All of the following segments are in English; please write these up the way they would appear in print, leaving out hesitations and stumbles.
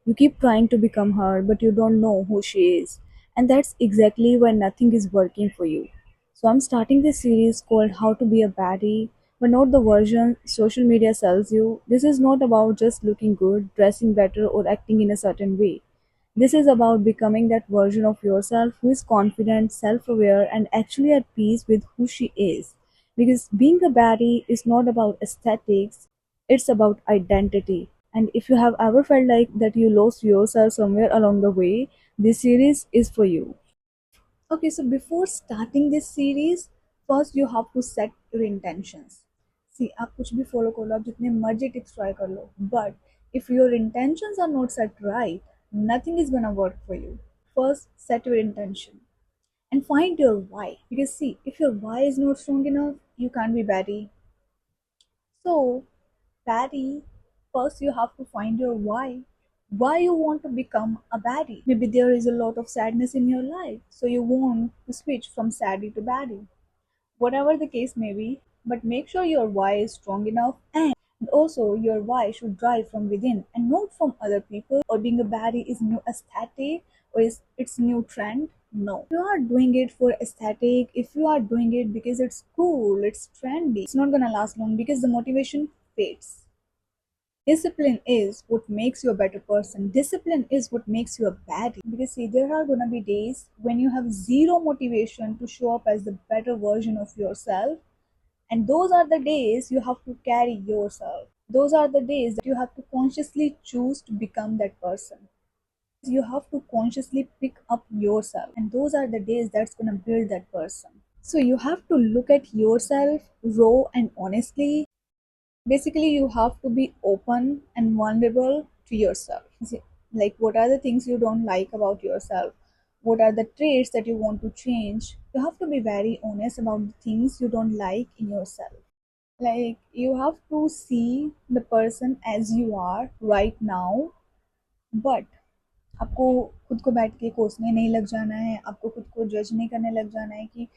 You keep trying to become her, but you don't know who she is. And that's exactly why nothing is working for you. So I'm starting this series called How to Be a Baddie, but not the version social media sells you. This is not about just looking good, dressing better, or acting in a certain way. This is about becoming that version of yourself who is confident, self aware, and actually at peace with who she is. Because being a baddie is not about aesthetics, it's about identity. And if you have ever felt like that you lost yourself somewhere along the way, this series is for you. Okay, so before starting this series, first you have to set your intentions. See, आप कुछ भी follow कर लो, आप जितने मर्जी tips try कर लो, but if your intentions are not set right, nothing is gonna work for you. First, set your intention and find your why. Because see, if your why is not strong enough, you can't be baddie. So, baddie, first you have to find your why. Why you want to become a baddie? Maybe there is a lot of sadness in your life, so you want to switch from saddie to baddie. Whatever the case may be, but make sure your why is strong enough, and also your why should drive from within and not from other people. Or being a baddie is new aesthetic, or is its new trend. No, if you are doing it for aesthetic, if you are doing it because it's cool, it's trendy, it's not gonna last long because the motivation fades. Discipline is what makes you a better person. Discipline is what makes you a baddie. Because see, there are gonna be days when you have zero motivation to show up as the better version of yourself, and those are the days you have to carry yourself. Those are the days that you have to consciously choose to become that person. You have to consciously pick up yourself, and those are the days that's gonna build that person. So you have to look at yourself raw and honestly. Basically, you have to be open and vulnerable to yourself. Like, what are the things you don't like about yourself? What are the traits that you want to change? You have to be very honest about the things you don't like in yourself. Like, you have to see the person as you are right now, but आपको खुद को बैठ के कोसने नहीं लग जाना है, आपको खुद को जज नहीं करने लग जाना है कि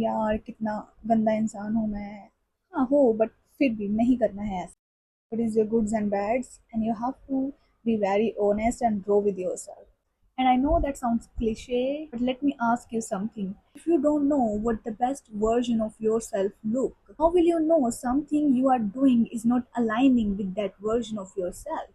यार कितना गंदा इंसान हूँ मैं। हाँ हो, बट फिर भी नहीं करना है ऐसा. What is your goods and bads, and you have to be very honest and grow with yourself. And I know that sounds cliche, but let me ask you something. If you don't know what the best version of yourself look, how will you know something you are doing is not aligning with that version of yourself?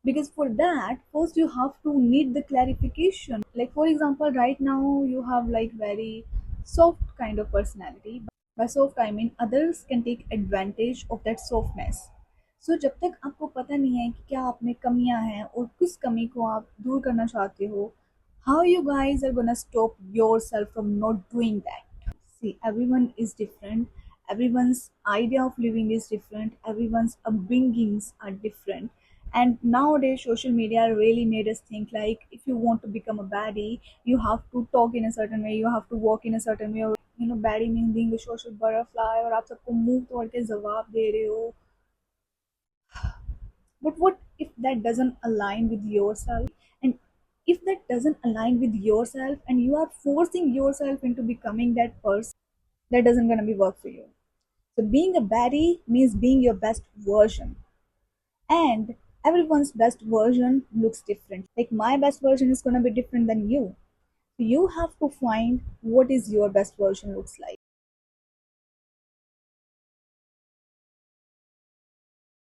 Because for that, first you have to need the clarification. Like for example, right now you have like very soft kind of personality. By soft I mean others can take advantage of that softness. So जब तक आपको पता नहीं है कि क्या आप में कमियां हैं और किस कमी को आप दूर करना चाहते हो, how you guys are gonna stop yourself from not doing that? See, everyone is different, everyone's idea of living is different, everyone's upbringings are different. And nowadays social media really made us think like if you want to become a baddie, you have to talk in a certain way, you have to walk in a certain way, or baddie means being a social butterfly, और आप सबको मुंह तोड़ के जवाब दे रहे हो. But what if that doesn't align with yourself? And if that doesn't align with yourself and you are forcing yourself into becoming that person, that doesn't gonna be work for you. So being a baddie means being your best version. And everyone's best version looks different. Like my best version is gonna be different than you. So you have to find what is your best version looks like.